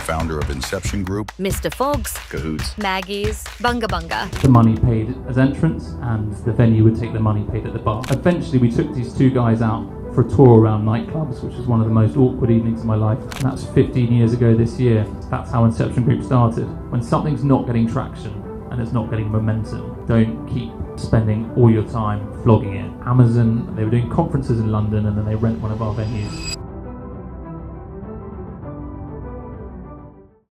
founder of Inception Group, Mr. Fogg's, Cahoots, Maggie's, Bunga Bunga. The money paid as entrance, and the venue would take the money paid at the bar. Eventually we took these two guys out for a tour around nightclubs, which was one of the most awkward evenings of my life. And that's 15 years ago this year. That's how Inception Group started. When something's not getting traction and it's not getting momentum, don't keep spending all your time flogging it. Amazon, they were doing conferences in London and then they rent one of our venues.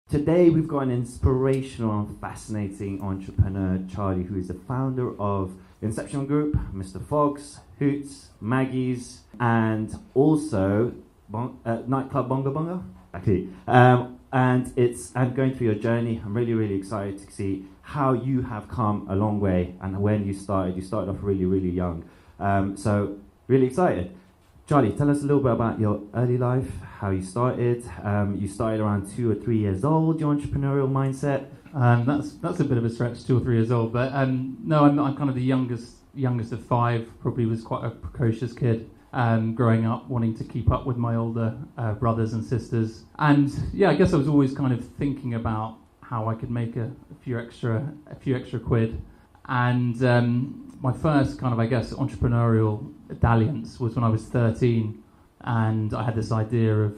Today we've got an inspirational and fascinating entrepreneur, Charlie, who is the founder of Inception Group, Mr. Fogg's, Hoots, Maggie's, and also nightclub Bunga Bunga. Actually, and going through your journey, I'm really excited to see how you have come a long way and when you started. You started off really young, so really excited. Charlie, tell us a little bit about your early life, how you started. You started around 2 or 3 years old, your entrepreneurial mindset. That's a bit of a stretch, 2 or 3 years old, but no, I'm kind of the youngest of 5. Probably was quite a precocious kid, growing up, wanting to keep up with my older brothers and sisters. And yeah, I guess I was always kind of thinking about how I could make a few extra quid. And my first kind of, I guess, entrepreneurial dalliance was when I was 13, and I had this idea of,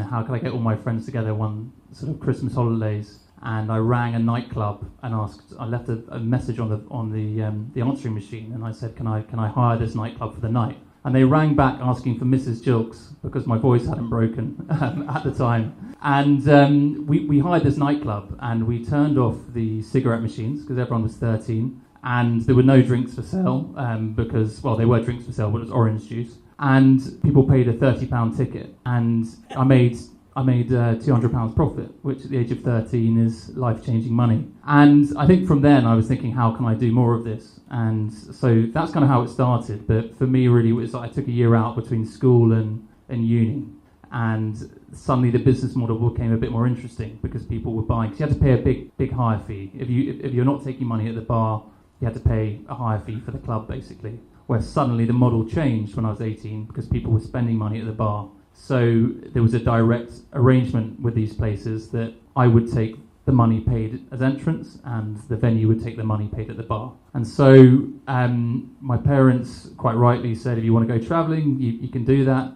how could I get all my friends together one sort of Christmas holidays. And I rang a nightclub and I left a message on the answering machine, and I said, can I hire this nightclub for the night? And they rang back asking for Mrs. Gilkes because my voice hadn't broken at the time. And we hired this nightclub and we turned off the cigarette machines because everyone was 13, and there were no drinks for sale because, well, there were drinks for sale, but it was orange juice. And people paid a £30 ticket, and I made £200 profit, which at the age of 13 is life-changing money. And I think from then I was thinking, how can I do more of this? And so that's kind of how it started. But for me, really, it was like I took a year out between school and uni, and suddenly the business model became a bit more interesting because people were buying. Because you had to pay a big hire fee. If you're not taking money at the bar, you had to pay a hire fee for the club, basically. Where suddenly the model changed when I was 18 because people were spending money at the bar. So there was a direct arrangement with these places that I would take the money paid as entrance and the venue would take the money paid at the bar. And so my parents quite rightly said, if you want to go travelling, you can do that,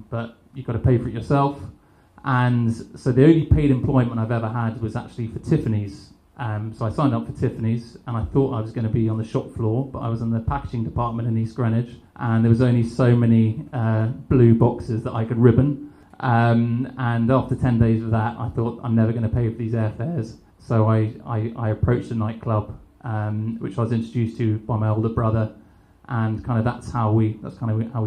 but you've got to pay for it yourself. And so the only paid employment I've ever had was actually for Tiffany's. So I signed up for Tiffany's and I thought I was going to be on the shop floor, but I was in the packaging department in East Greenwich, and there was only so many blue boxes that I could ribbon. And after 10 days of that, I thought I'm never going to pay for these airfares. So I approached a nightclub, which I was introduced to by my older brother, and kind of that's how we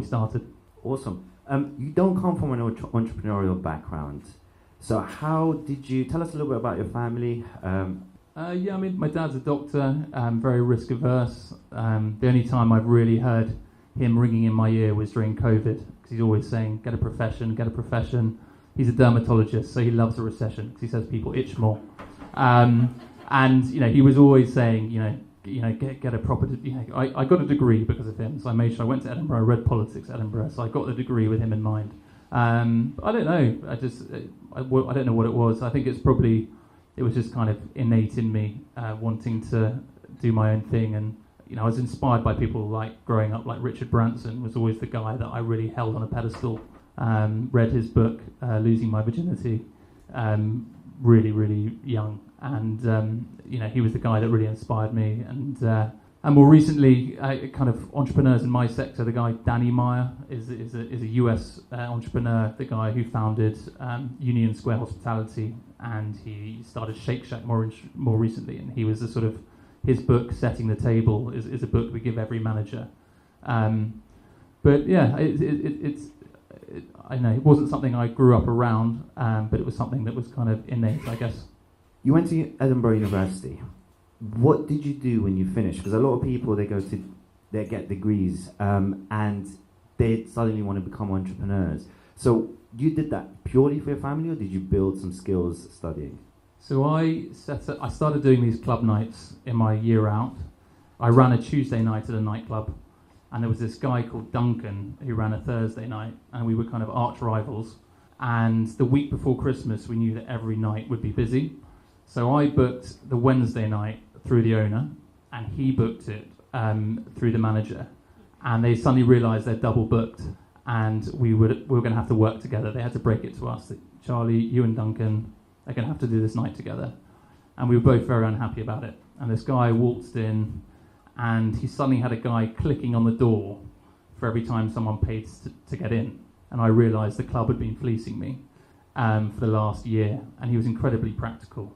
started. Awesome. You don't come from an entrepreneurial background, so how did you tell us a little bit about your family? Yeah, I mean, my dad's a doctor, very risk averse. The only time I've really heard him ringing in my ear was during COVID, because he's always saying, get a profession. He's a dermatologist, so he loves a recession, because he says people itch more. And, he was always saying, get a proper, I got a degree because of him, so I made sure I went to Edinburgh, I read politics at Edinburgh, so I got the degree with him in mind. I don't know, I don't know what it was. I think it was just kind of innate in me, wanting to do my own thing. And I was inspired by people like growing up, like Richard Branson was always the guy that I really held on a pedestal. Read his book, Losing My Virginity, really young, and he was the guy that really inspired me. And more recently, kind of entrepreneurs in my sector, the guy Danny Meyer is a US entrepreneur, the guy who founded Union Square Hospitality, and he started Shake Shack more recently. And he was his book Setting the Table is a book we give every manager. But yeah, I know it wasn't something I grew up around, but it was something that was kind of innate, I guess. You went to Edinburgh University. What did you do when you finished? Because a lot of people, they get degrees and they suddenly want to become entrepreneurs. So you did that purely for your family, or did you build some skills studying? So I started doing these club nights in my year out. I ran a Tuesday night at a nightclub, and there was this guy called Duncan who ran a Thursday night, and we were kind of arch rivals. And the week before Christmas, we knew that every night would be busy. So I booked the Wednesday night through the owner, and he booked it through the manager. And they suddenly realised they're double booked, and we were going to have to work together. They had to break it to us that, Charlie, you and Duncan are going to have to do this night together. And we were both very unhappy about it. And this guy waltzed in, and he suddenly had a guy clicking on the door for every time someone paid to get in. And I realised the club had been fleecing me for the last year, and he was incredibly practical.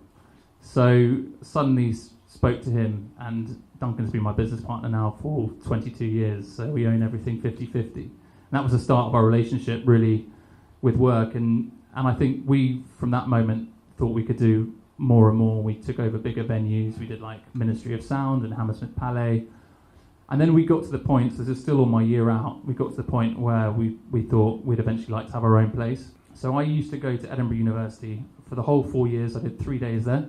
So suddenly spoke to him, and Duncan's been my business partner now for 22 years, so we own everything 50-50. And that was the start of our relationship, really, with work. And I think we, from that moment, thought we could do more and more. We took over bigger venues. We did like Ministry of Sound and Hammersmith Palais. And then we got to the point, so this is still on my year out, we got to the point where we thought we'd eventually like to have our own place. So I used to go to Edinburgh University for the whole 4 years. I did 3 days there.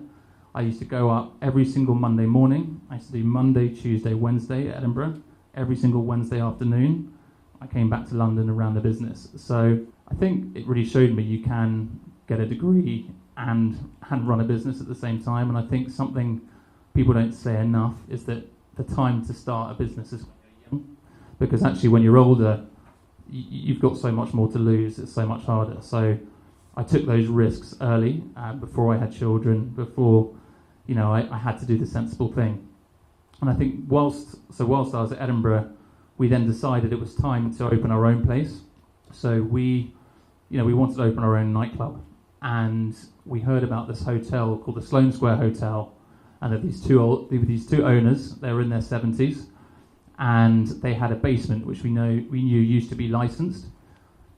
I used to go up every single Monday morning. I used to do Monday, Tuesday, Wednesday at Edinburgh. Every single Wednesday afternoon, I came back to London and ran the business. So I think it really showed me you can get a degree and run a business at the same time. And I think something people don't say enough is that the time to start a business is young, because actually when you're older, you've got so much more to lose. It's so much harder. So I took those risks early, before I had children, before I had to do the sensible thing. And I think whilst I was at Edinburgh, we then decided it was time to open our own place. So we wanted to open our own nightclub, and we heard about this hotel called the Sloane Square Hotel. And there were these two owners. They were in their 70s, and they had a basement which we knew used to be licensed.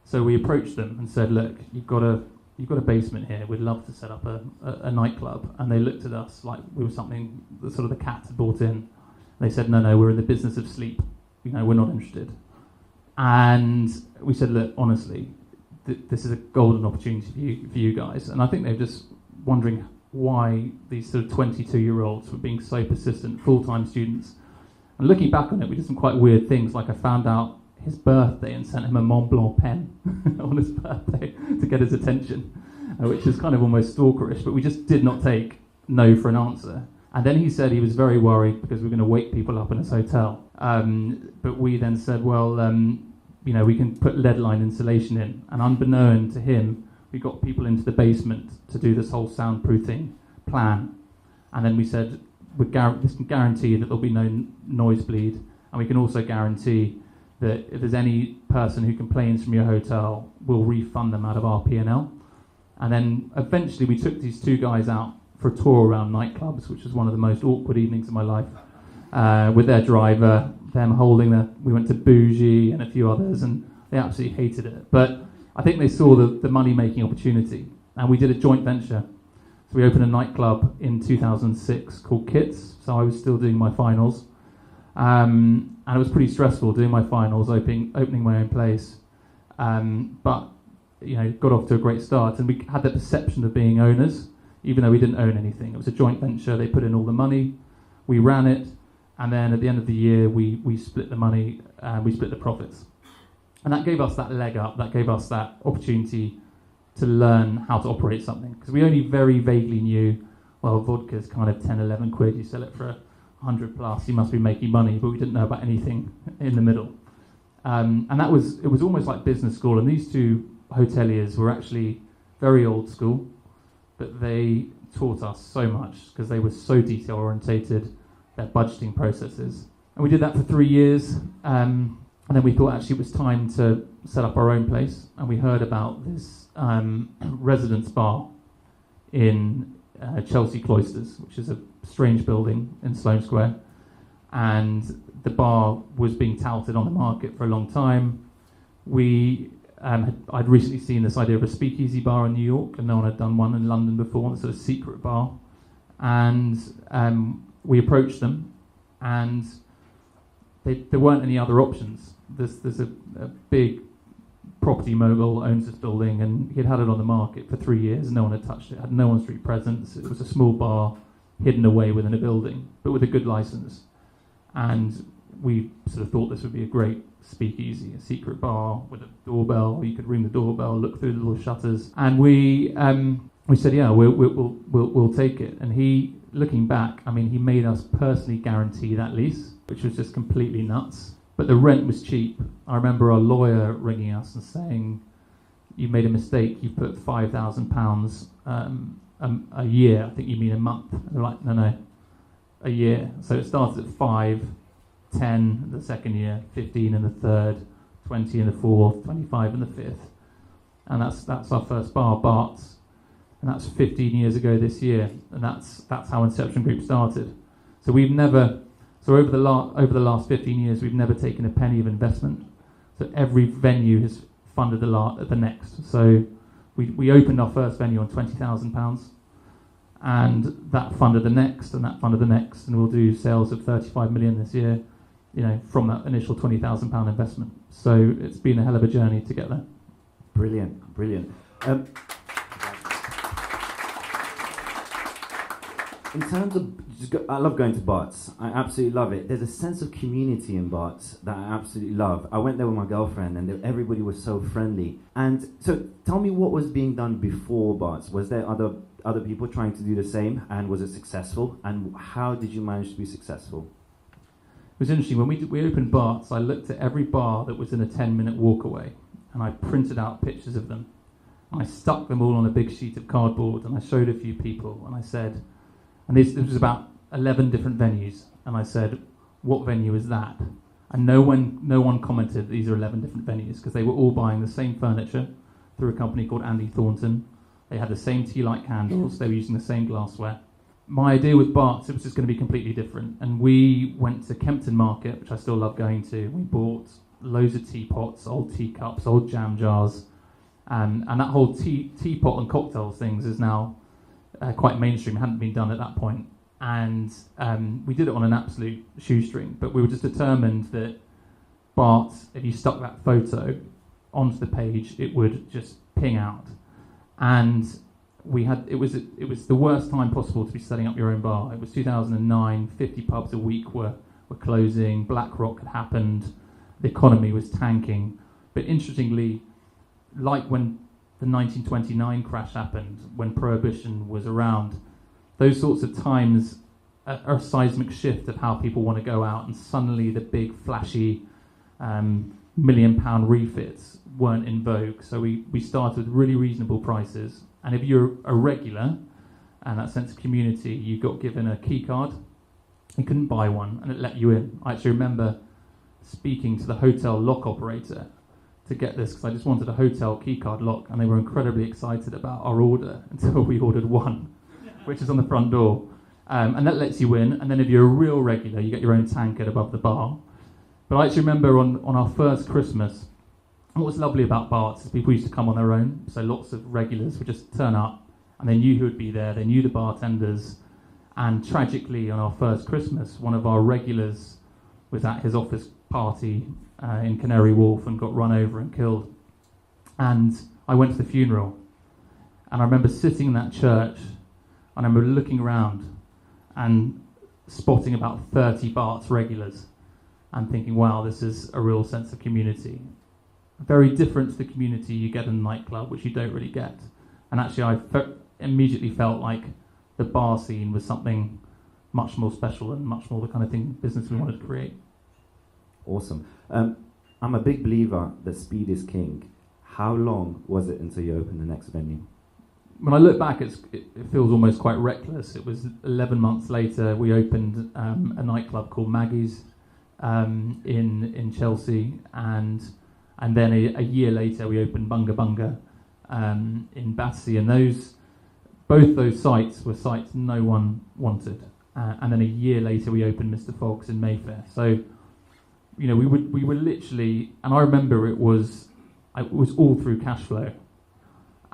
So we approached them and said, "Look, you've got a basement here. We'd love to set up a nightclub." And they looked at us like we were something that sort of the cat had brought in. They said, "No, we're in the business of sleep. We're not interested." And we said, "Look, honestly, this is a golden opportunity for you guys." And I think they're just wondering why these sort of 22-year-olds were being so persistent, full-time students. And looking back on it, we did some quite weird things. Like I found out his birthday and sent him a Mont Blanc pen on his birthday to get his attention, which is kind of almost stalkerish, but we just did not take no for an answer. And then he said he was very worried because we were going to wake people up in his hotel. But we then said, well, we can put lead line insulation in. And unbeknown to him, we got people into the basement to do this whole soundproofing plan. And then we said, this can guarantee that there'll be no noise bleed. And we can also guarantee that if there's any person who complains from your hotel, we'll refund them out of our P&L. And then eventually we took these two guys out for a tour around nightclubs, which was one of the most awkward evenings of my life, with their driver, them holding we went to Bougie and a few others, and they absolutely hated it. But I think they saw the money-making opportunity, and we did a joint venture. So we opened a nightclub in 2006 called Gilkes, so I was still doing my finals. And it was pretty stressful doing my finals, opening my own place. But got off to a great start, and we had the perception of being owners, even though we didn't own anything. It was a joint venture. They put in all the money, we ran it, and then at the end of the year, we split the money, we split the profits. And that gave us that leg up, that gave us that opportunity to learn how to operate something. Because we only very vaguely knew, well, vodka's kind of 10, 11 quid, you sell it for 100 plus, you must be making money, but we didn't know about anything in the middle. And it was almost like business school, and these two hoteliers were actually very old school, but they taught us so much because they were so detail orientated, their budgeting processes. And we did that for 3 years, and then we thought actually it was time to set up our own place, and we heard about this residence bar in Chelsea Cloisters, which is a strange building in Sloane Square, and the bar was being touted on the market for a long time. I'd recently seen this idea of a speakeasy bar in New York, and no one had done one in London before, this sort of secret bar. And we approached them, and there weren't any other options. There's a big property mogul owns this building, and he'd had it on the market for 3 years, and no one had touched it, had no on-street presence. It was a small bar hidden away within a building, but with a good license. And we sort of thought this would be a great speakeasy, a secret bar with a doorbell. You could ring the doorbell, look through the little shutters, and we said, yeah, we'll take it. And he, looking back, I mean, he made us personally guarantee that lease, which was just completely nuts. But the rent was cheap. I remember our lawyer ringing us and saying, "You made a mistake. You put £5,000 a year. I think you mean a month." And they're like, no, a year. So it started at 5, 10 the second year, 15 in the third, 20 in the fourth, 25 in the fifth, and that's our first bar, Bart's, and that's 15 years ago this year, and that's how Inception Group started. So we've never, over the last 15 years, we've never taken a penny of investment. So every venue has funded the next. So we opened our first venue on £20,000. And that funded the next, and that funded the next, and we'll do sales of 35 million this year, from that initial £20,000 investment. So it's been a hell of a journey to get there. Brilliant. In terms of, I love going to Bart's. I absolutely love it. There's a sense of community in Bart's that I absolutely love. I went there with my girlfriend, and everybody was so friendly. And so, tell me what was being done before Bart's. Was there other people trying to do the same, and was it successful? And how did you manage to be successful? It was interesting. When we opened Bart's, I looked at every bar that was in a 10-minute walk away, and I printed out pictures of them. And I stuck them all on a big sheet of cardboard, and I showed a few people, and I said, and this was about 11 different venues, and I said, "What venue is that?" And no one commented these are 11 different venues, because they were all buying the same furniture through a company called Andy Thornton. They had the same tea light candles, they were using the same glassware. My idea with Bart's, it was just going to be completely different, and we went to Kempton Market, which I still love going to. We bought loads of teapots, old teacups, old jam jars, and that whole teapot and cocktails things is now quite mainstream. It hadn't been done at that point, and we did it on an absolute shoestring, but we were just determined that Bart's, if you stuck that photo onto the page, it would just ping out. And it was the worst time possible to be setting up your own bar. It was 2009, 50 pubs a week were closing, BlackRock had happened, the economy was tanking. But interestingly, like when the 1929 crash happened, when Prohibition was around, those sorts of times are a seismic shift of how people want to go out, and suddenly the big flashy £1 million refits weren't in vogue. So we started with really reasonable prices, and if you're a regular and that sense of community, you got given a key card. You couldn't buy one, and it let you in. I actually remember speaking to the hotel lock operator to get this, because I just wanted a hotel key card lock, and they were incredibly excited about our order until we ordered one, which is on the front door, and that lets you in. And then if you're a real regular, you get your own tankard above the bar. But I actually remember on our first Christmas, what was lovely about Bart's is people used to come on their own, so lots of regulars would just turn up, and they knew who would be there, they knew the bartenders. And tragically, on our first Christmas, one of our regulars was at his office party in Canary Wharf and got run over and killed. And I went to the funeral, and I remember sitting in that church, and I remember looking around and spotting about 30 Bart's regulars and thinking, wow, this is a real sense of community. Very different to the community you get in a nightclub, which you don't really get. And actually I immediately felt like the bar scene was something much more special and much more the kind of business we wanted to create. Awesome. I'm a big believer that speed is king. How long was it until you opened the next venue? When I look back, it feels almost quite reckless. It was 11 months later we opened a nightclub called Maggie's in Chelsea, and then a year later we opened Bunga Bunga in Battersea, and both those sites were sites no one wanted. And then a year later we opened Mr. Fogg's in Mayfair. So, we were literally, and I remember it was all through cash flow,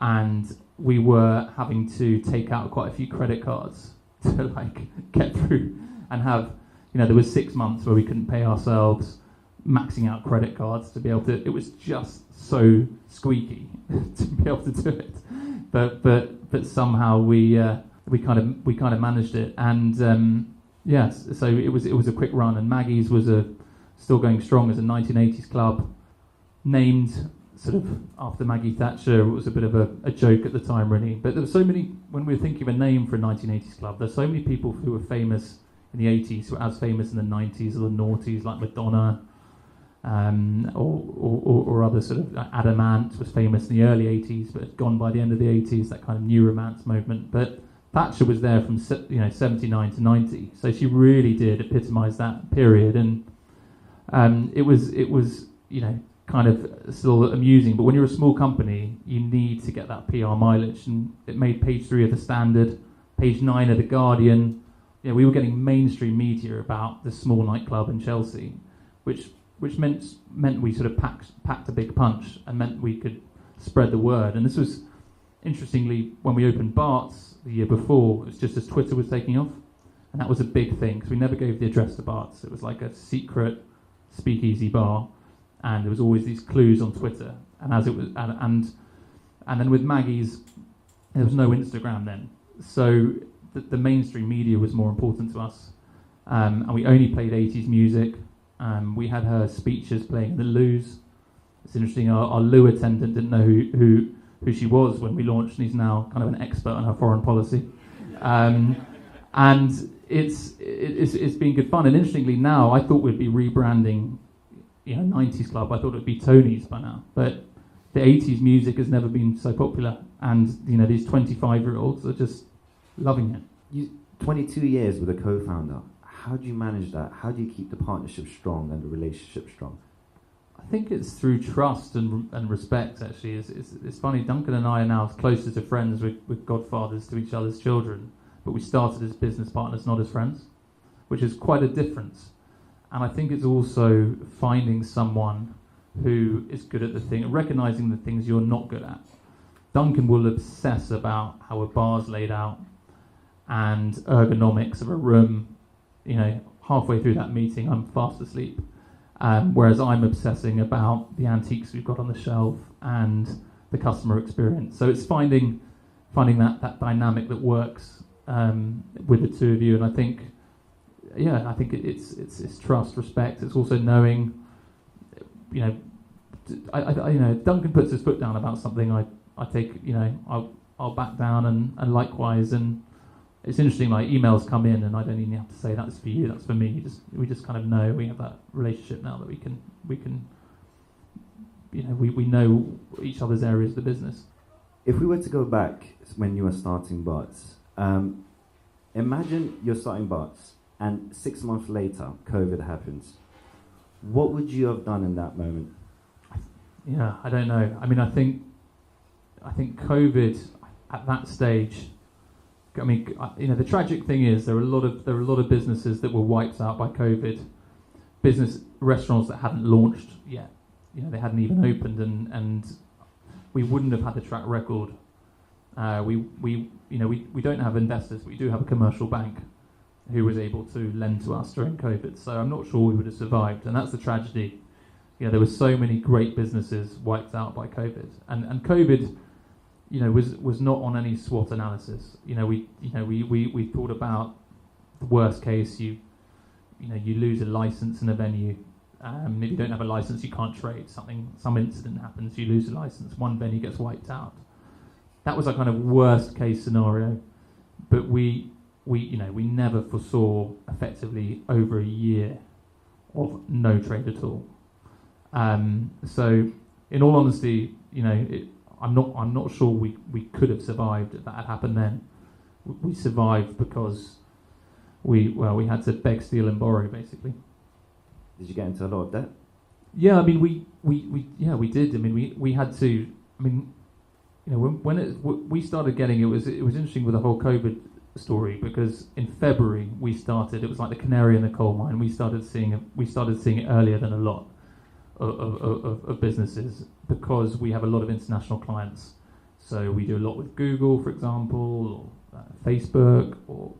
and we were having to take out quite a few credit cards to get through and have, there was 6 months where we couldn't pay ourselves, maxing out credit cards to be able to. It was just so squeaky to be able to do it, but somehow we kind of managed it, and yes. So it was a quick run, and Maggie's was still going strong as a 1980s club, named sort of after Maggie Thatcher. It was a bit of a joke at the time, really. But there were so many, when we were thinking of a name for a 1980s club, there's so many people who were famous in the 80s who were as famous in the 90s or the noughties, like Madonna, or other sort of Adam Ant was famous in the early 80s, but had gone by the end of the 80s, that kind of new romance movement. But Thatcher was there from 79 to 90, so she really did epitomise that period, and it was kind of still amusing. But when you're a small company, you need to get that PR mileage, and it made page 3 of the Standard, page 9 of the Guardian. We were getting mainstream media about the small nightclub in Chelsea, which meant we sort of packed a big punch and meant we could spread the word. And this was, interestingly, when we opened Bart's the year before, it was just as Twitter was taking off, and that was a big thing because we never gave the address to Bart's. It was like a secret speakeasy bar, and there was always these clues on Twitter. And as it was, and then with Maggie's, there was no Instagram then, so the mainstream media was more important to us, and we only played 80s music. We had her speeches playing in the loos. It's interesting, our loo attendant didn't know who she was when we launched, and he's now kind of an expert on her foreign policy. And it's been good fun. And interestingly now, I thought we'd be rebranding 90s club. I thought it would be Tony's by now. But the 80s music has never been so popular. And these 25-year-olds are just loving it. 22 years with a co-founder. How do you manage that? How do you keep the partnership strong and the relationship strong? I think it's through trust and respect, actually. It's funny, Duncan and I are now closer to friends with godfathers to each other's children, but we started as business partners, not as friends, which is quite a difference. And I think it's also finding someone who is good at the thing, recognising the things you're not good at. Duncan will obsess about how a bar's laid out and ergonomics of a room. Halfway through that meeting, I'm fast asleep. Whereas I'm obsessing about the antiques we've got on the shelf and the customer experience. So it's finding that dynamic that works with the two of you. And I think it's trust, respect. It's also knowing, Duncan puts his foot down about something. I take, I'll back down, and likewise. And it's interesting, like emails come in, and I don't even have to say that's for you, that's for me. We just kind of know. We have that relationship now that we can we know each other's areas of the business. If we were to go back when you were starting Bart's, imagine you're starting Bart's, and 6 months later, COVID happens. What would you have done in that moment? Yeah, I don't know. I mean, I think COVID at that stage. I mean, the tragic thing is there are a lot of businesses that were wiped out by COVID. Restaurants that hadn't launched yet, they hadn't even opened, and we wouldn't have had the track record. We don't have investors, but we do have a commercial bank who was able to lend to us during COVID. So I'm not sure we would have survived, and that's the tragedy. There were so many great businesses wiped out by COVID, and COVID. Was not on any SWOT analysis. We thought about the worst case. You lose a license in a venue. If you don't have a license, you can't trade. Some incident happens, you lose a license. One venue gets wiped out. That was our kind of worst case scenario. But we never foresaw effectively over a year of no trade at all. So, in all honesty, I'm not sure we could have survived if that had happened then. We survived because we had to beg, steal, and borrow, basically. Did you get into a lot of debt? Yeah, I mean we did. I mean we had to. I mean, when we started getting it was interesting with the whole COVID story, because in February we started. It was like the canary in the coal mine. We started seeing it earlier than a lot of businesses, because we have a lot of international clients. So we do a lot with Google, for example, or Facebook, or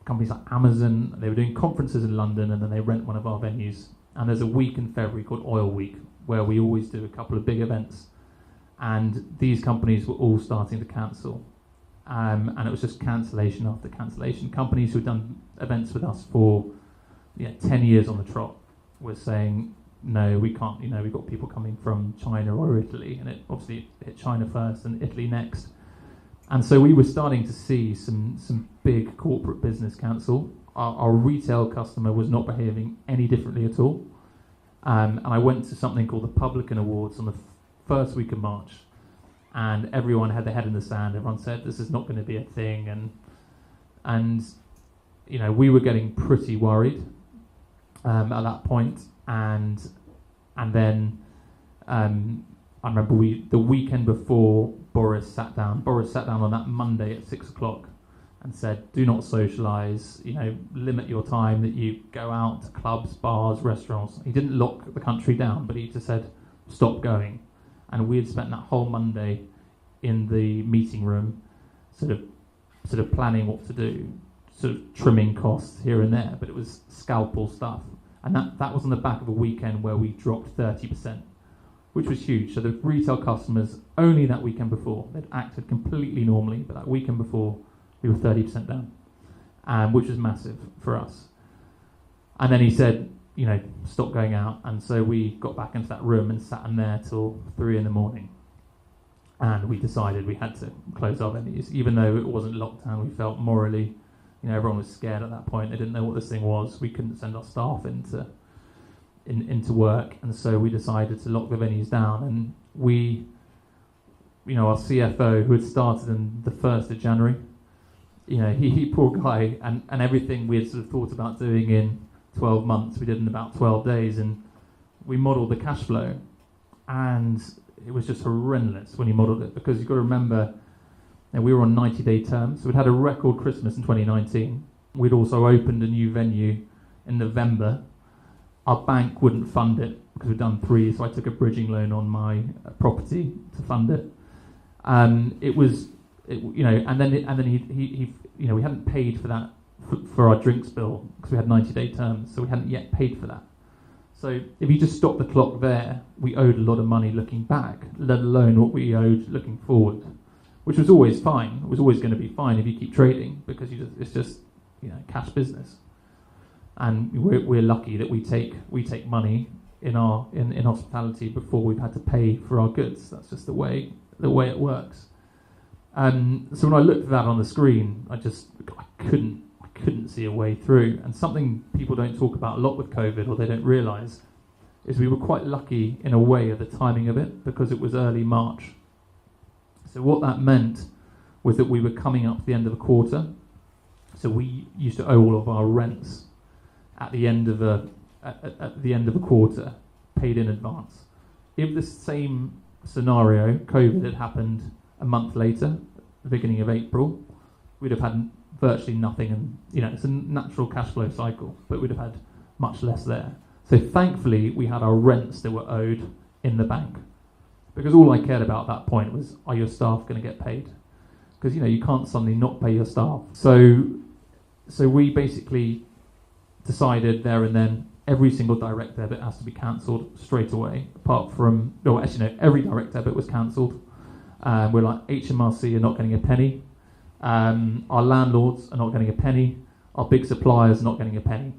companies like Amazon. They were doing conferences in London, and then they rent one of our venues. And there's a week in February called Oil Week, where we always do a couple of big events. And these companies were all starting to cancel. And it was just cancellation after cancellation. Companies who had done events with us for 10 years on the trot was saying, no, we can't, we've got people coming from China or Italy, and it obviously hit China first and Italy next. And so we were starting to see some big corporate business cancel. Our retail customer was not behaving any differently at all. And I went to something called the Publican Awards on the first week of March, and everyone had their head in the sand. Everyone said, this is not going to be a thing. And we were getting pretty worried at that point. And then I remember the weekend before, Boris sat down on that Monday at 6 o'clock and said, do not socialise, limit your time that you go out to clubs, bars, restaurants. He didn't lock the country down, but he just said, stop going. And we had spent that whole Monday in the meeting room sort of planning what to do, sort of trimming costs here and there, but it was scalpel stuff. And that was on the back of a weekend where we dropped 30%, which was huge. So the retail customers, only that weekend before, they'd acted completely normally, but that weekend before, we were 30% down, which was massive for us. And then he said, stop going out. And so we got back into that room and sat in there till 3 a.m. And we decided we had to close our venues. Even though it wasn't lockdown, we felt morally, everyone was scared at that point. They didn't know what this thing was. We couldn't send our staff into work. And so we decided to lock the venues down. And we, our CFO, who had started on the 1st of January, he poor guy, and everything we had sort of thought about doing in 12 months, we did in about 12 days, and we modelled the cash flow, and it was just horrendous when he modelled it, because you've got to remember, we were on 90-day terms, so we'd had a record Christmas in 2019. We'd also opened a new venue in November. Our bank wouldn't fund it, because we'd done 3, so I took a bridging loan on my property to fund it. And then he we hadn't paid for that for our drinks bill, because we had 90-day terms, so we hadn't yet paid for that. So if you just stop the clock there, we owed a lot of money looking back, let alone what we owed looking forward, which was always fine. It was always going to be fine if you keep trading, because it's just cash business. And we're lucky that we take money in hospitality before we've had to pay for our goods. That's just the way it works. So when I looked at that on the screen, I couldn't see a way through. And something people don't talk about a lot with COVID, or they don't realise, is we were quite lucky in a way of the timing of it, because it was early March. So what that meant was that we were coming up to the end of a quarter. So we used to owe all of our rents at the end of a quarter, paid in advance. If the same scenario, COVID, had happened a month later, the beginning of April, we'd have had virtually nothing, and it's a natural cash flow cycle, but we'd have had much less there. So thankfully we had our rents that were owed in the bank, because all I cared about at that point was, are your staff going to get paid? Because you can't suddenly not pay your staff. So we basically decided there and then every single direct debit has to be cancelled straight away, apart from, every direct debit was cancelled. We're like, HMRC are not getting a penny. Our landlords are not getting a penny. Our big suppliers are not getting a penny.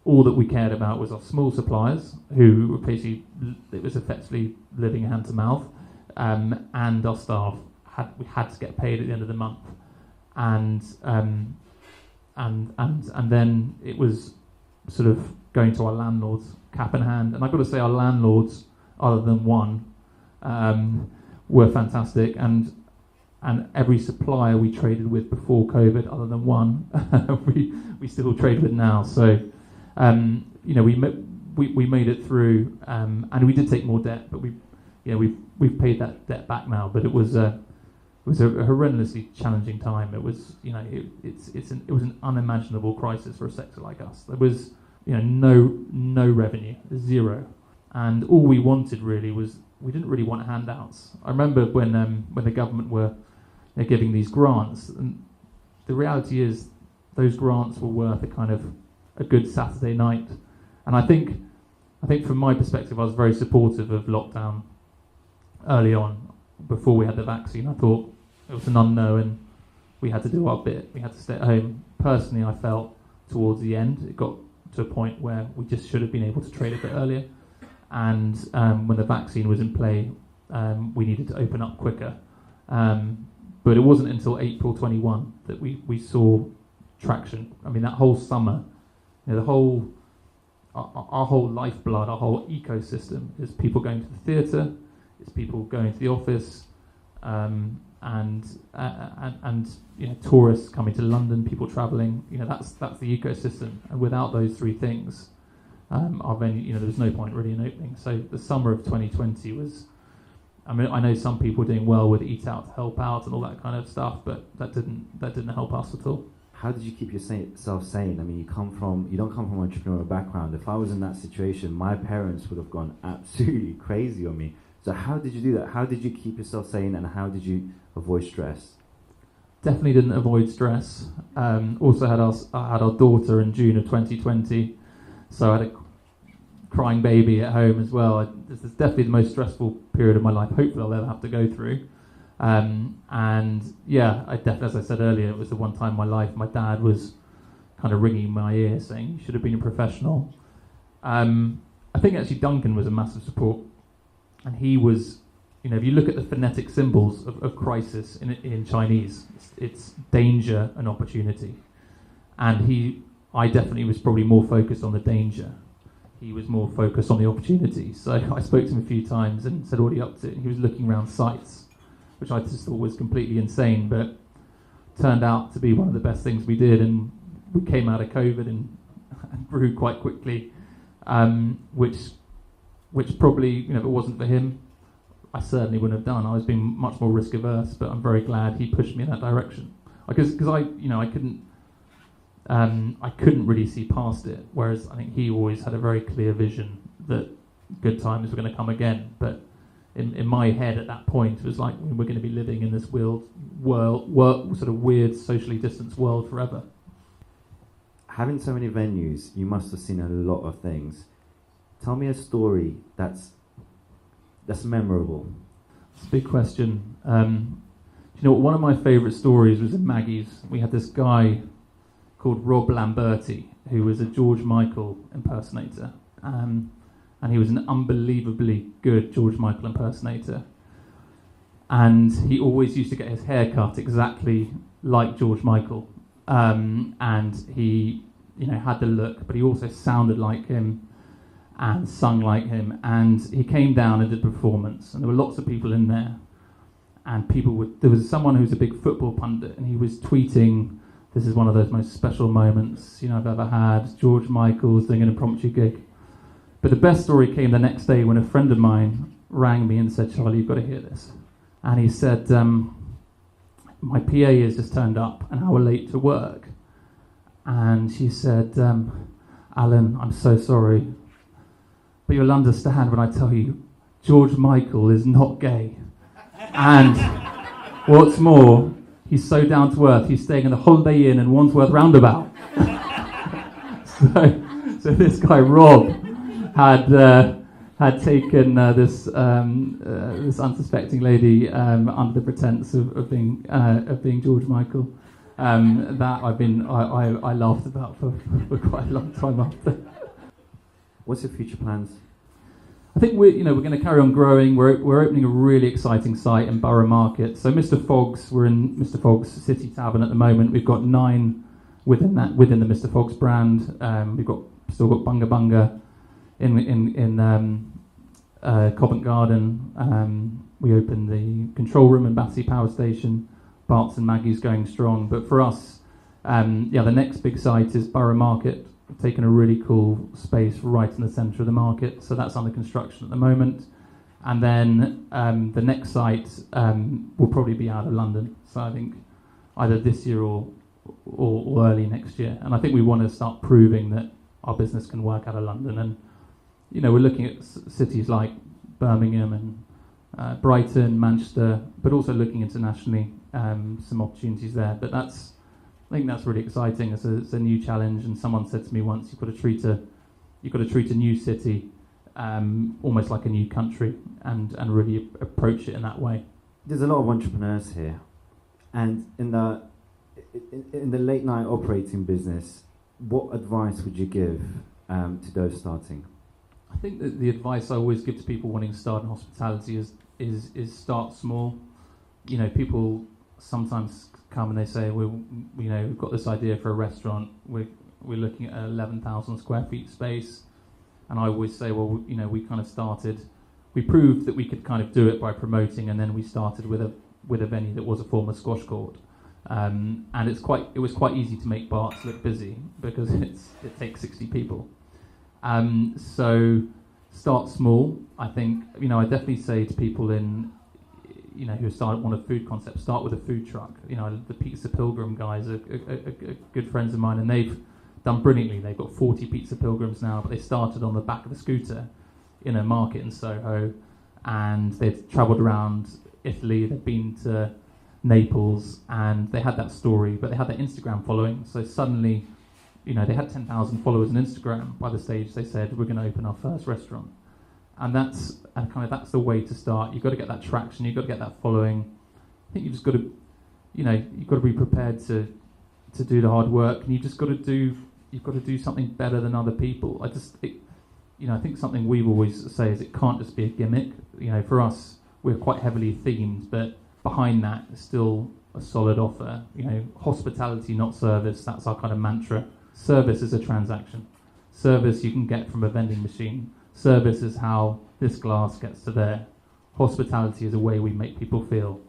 All that we cared about was our small suppliers, who were basically, it was effectively living hand to mouth, and our staff we had to get paid at the end of the month, and then it was sort of going to our landlords cap in hand. And I've got to say, our landlords, other than one, were fantastic, and every supplier we traded with before COVID, other than one, we still trade with now. So we made it through, and we did take more debt, but we've paid that debt back now. But it was a horrendously challenging time. It was it was an unimaginable crisis for a sector like us. There was no revenue, zero, and all we wanted really was, we didn't really want handouts. I remember when the government were giving these grants, and the reality is those grants were worth a good Saturday night. And I think from my perspective, I was very supportive of lockdown early on, before we had the vaccine. I thought it was an unknown. We had to do our bit. We had to stay at home. Personally, I felt towards the end it got to a point where we just should have been able to trade a bit earlier. And when the vaccine was in play, we needed to open up quicker. But it wasn't until April 21 that we saw traction. I mean, that whole summer, the whole our whole lifeblood, our whole ecosystem is people going to the theatre, it's people going to the office, and tourists coming to London, people travelling. That's the ecosystem. And without those three things, our venue, there was no point really in opening. So the summer of 2020 was. I mean, I know some people were doing well with Eat Out to help out and all that kind of stuff, but that didn't help us at all. How did you keep yourself sane? I mean, you don't come from an entrepreneurial background. If I was in that situation, my parents would have gone absolutely crazy on me. So how did you do that? How did you keep yourself sane, and how did you avoid stress? Definitely didn't avoid stress. Also had our daughter in June of 2020, so I had a crying baby at home as well. This is definitely the most stressful period of my life. Hopefully I'll ever have to go through. And yeah, I definitely, as I said earlier, it was the one time in my life my dad was kind of ringing my ear saying, you should have been a professional. I think actually Duncan was a massive support. And he was, if you look at the phonetic symbols of crisis in Chinese, it's danger and opportunity. And I definitely was probably more focused on the danger. He was more focused on the opportunity. So I spoke to him a few times and said, what are you up to? And he was looking around sites, which I just thought was completely insane, but turned out to be one of the best things we did. And we came out of COVID and grew quite quickly, which probably, if it wasn't for him, I certainly wouldn't have done. I was being much more risk averse, but I'm very glad he pushed me in that direction. Because I couldn't really see past it, whereas I think he always had a very clear vision that good times were going to come again. But in my head at that point, it was like we're going to be living in this world, sort of weird, socially distanced world forever. Having so many venues, you must have seen a lot of things. Tell me a story that's memorable. It's a big question. One of my favourite stories was in Maggie's. We had this guy called Rob Lamberti, who was a George Michael impersonator. And he was an unbelievably good George Michael impersonator. And he always used to get his hair cut exactly like George Michael. And he, had the look, but he also sounded like him and sung like him. And he came down and did a performance, and there were lots of people in there. And there was someone who was a big football pundit, and he was tweeting, this is one of those most special moments, I've ever had. George Michael's doing an impromptu gig. But the best story came the next day when a friend of mine rang me and said, Charlie, you've got to hear this. And he said, my PA has just turned up an hour late to work. And she said, Alan, I'm so sorry, but you'll understand when I tell you, George Michael is not gay. And what's more, he's so down to earth, he's staying in the Holiday Inn in Wandsworth Roundabout. So this guy, Rob, had taken this unsuspecting lady under the pretense of being George Michael. That I laughed about for quite a long time after. What's your future plans? I think we're going to carry on growing. We're opening a really exciting site in Borough Market. So Mr. Fogg's, we're in Mr. Fogg's City Tavern at the moment. We've got 9 within the Mr. Fogg's brand. We've still got Bunga Bunga in Covent Garden. We opened the control room in Battersea Power Station. Bart's and Maggie's going strong. But for us, the next big site is Borough Market. We've taken a really cool space right in the centre of the market, so that's under construction at the moment. And then the next site will probably be out of London, so I think either this year or early next year. And I think we want to start proving that our business can work out of London. And we're looking at cities like Birmingham and Brighton, Manchester, but also looking internationally, some opportunities there. But I think that's really exciting. It's a new challenge, and someone said to me once, you've got to treat a new city almost like a new country, and really approach it in that way. There's a lot of entrepreneurs here, and in the late night operating business, what advice would you give to those starting? I think that the advice I always give to people wanting to start in hospitality is start small. You know, people sometimes come and they say, we've got this idea for a restaurant. We're looking at 11,000 square feet space, and I always say, well, you know, we kind of started. We proved that we could kind of do it by promoting, and then we started with a venue that was a former squash court. And it was quite easy to make Barts look busy because it takes 60 people. So start small. I think, you know, I definitely say to people who want a food concept, start with a food truck. You know, the Pizza Pilgrim guys are good friends of mine, and they've done brilliantly. They've got 40 Pizza Pilgrims now, but they started on the back of the scooter in a market in Soho, and they've travelled around Italy. They've been to Naples, and they had that story, but they had their Instagram following. So suddenly, you know, they had 10,000 followers on Instagram. By the stage, they said, we're going to open our first restaurant. And that's the way to start. You've got to get that traction. You've got to get that following. I think you've just got to, you know, you've got to be prepared to do the hard work, and you've got to do something better than other people. I think something we always say is it can't just be a gimmick. You know, for us, we're quite heavily themed, but behind that is still a solid offer. You know, hospitality, not service. That's our kind of mantra. Service is a transaction. Service you can get from a vending machine. Service is how this glass gets to there. Hospitality is a way we make people feel.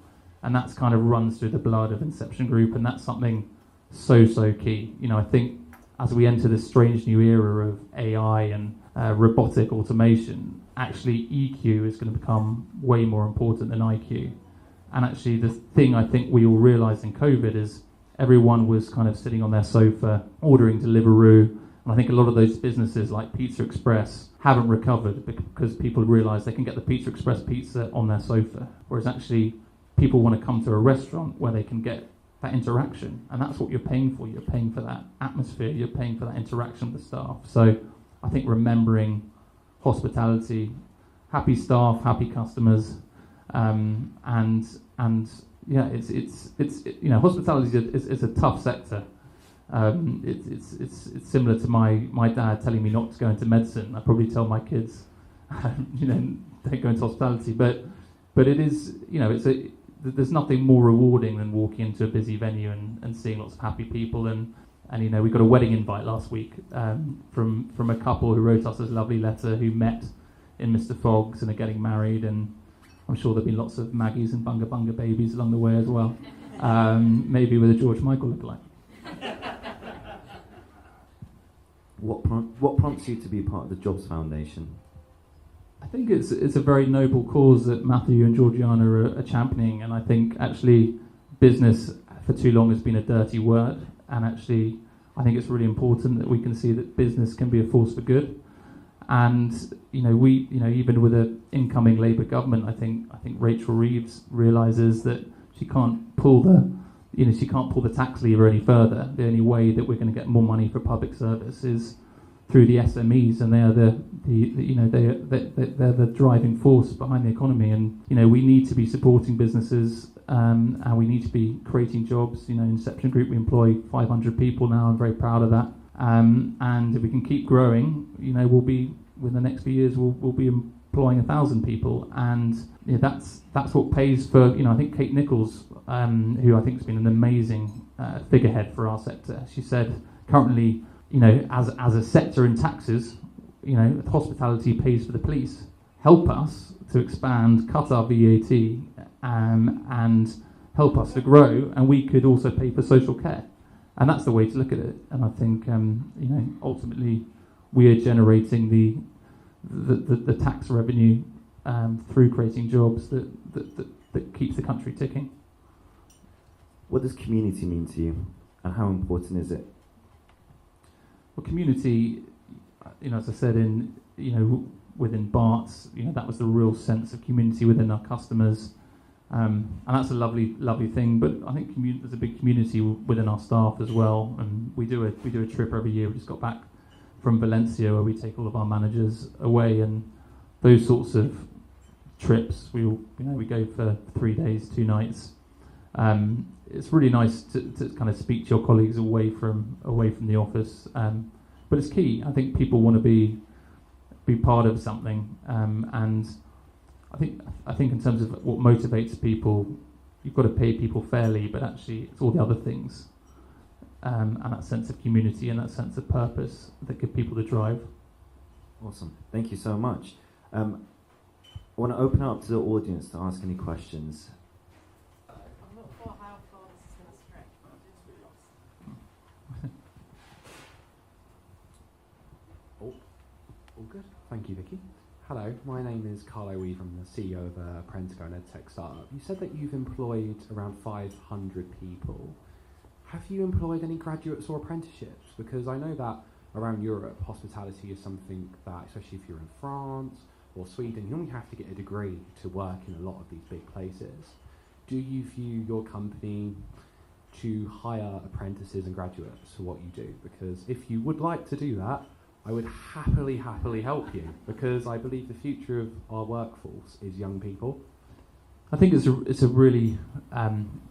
And that's kind of runs through the blood of Inception Group, and that's something so key. You know, I think as we enter this strange new era of AI and robotic automation, actually EQ is going to become way more important than IQ. And actually the thing I think we all realised in COVID is everyone was kind of sitting on their sofa ordering Deliveroo. And I think a lot of those businesses like Pizza Express haven't recovered because people realise they can get the Pizza Express pizza on their sofa. Whereas actually people want to come to a restaurant where they can get that interaction. And that's what you're paying for. You're paying for that atmosphere. You're paying for that interaction with the staff. So I think remembering hospitality, happy staff, happy customers, and yeah, it's you know, hospitality is a tough sector. It's similar to my dad telling me not to go into medicine. I probably tell my kids, you know, don't go into hospitality. But it is, you know, there's nothing more rewarding than walking into a busy venue and seeing lots of happy people. And you know, we got a wedding invite last week from a couple who wrote us this lovely letter who met in Mr. Fogg's and are getting married, and I'm sure there'll be lots of Maggies and Bunga Bunga babies along the way as well. Maybe with a George Michael lookalike. What prompts you to be part of the Jobs Foundation? I think it's a very noble cause that Matthew and Georgiana are championing, and I think actually business for too long has been a dirty word, and actually I think it's really important that we can see that business can be a force for good. And you know, even with an incoming Labour government, I think Rachel Reeves realises that she can't pull the tax lever any further. The only way that we're going to get more money for public service is through the SMEs, and they are they're the driving force behind the economy. And you know, we need to be supporting businesses, and we need to be creating jobs. You know, Inception Group, we employ 500 people now. I'm very proud of that. And if we can keep growing, you know, within the next few years we'll be employing 1,000 people, and you know, that's what pays for. You know, I think Kate Nichols, who I think has been an amazing figurehead for our sector, she said currently, you know, as a sector in taxes, you know, hospitality pays for the police. Help us to expand, cut our VAT, and help us to grow, and we could also pay for social care. And that's the way to look at it. And I think, you know, ultimately we are generating the tax revenue through creating jobs that keeps the country ticking. What does community mean to you, and how important is it? Well, community, you know, as I said, within Barts, you know, that was the real sense of community within our customers. And that's a lovely thing. But I think there's a big community within our staff as well. And we do a trip every year. We just got back from Valencia, where we take all of our managers away, and those sorts of trips, we go for 3 days, 2 nights, it's really nice to kind of speak to your colleagues away from the office. But it's key. I think people want to be part of something, and I think in terms of what motivates people, you've got to pay people fairly, but actually it's all the other things, and that sense of community and that sense of purpose that give people the drive. Awesome. Thank you so much. I want to open up to the audience to ask any questions. I'm not sure how far this is going to stretch, but I'm just really lost. All good. Thank you, Vicky. Hello, my name is Carlo Weaver. I'm the CEO of Prentico, an EdTech startup. You said that you've employed around 500 people. Have you employed any graduates or apprenticeships? Because I know that around Europe, hospitality is something that, especially if you're in France or Sweden, you only have to get a degree to work in a lot of these big places. Do you view your company to hire apprentices and graduates for what you do? Because if you would like to do that, I would happily help you, because I believe the future of our workforce is young people. I think it's a really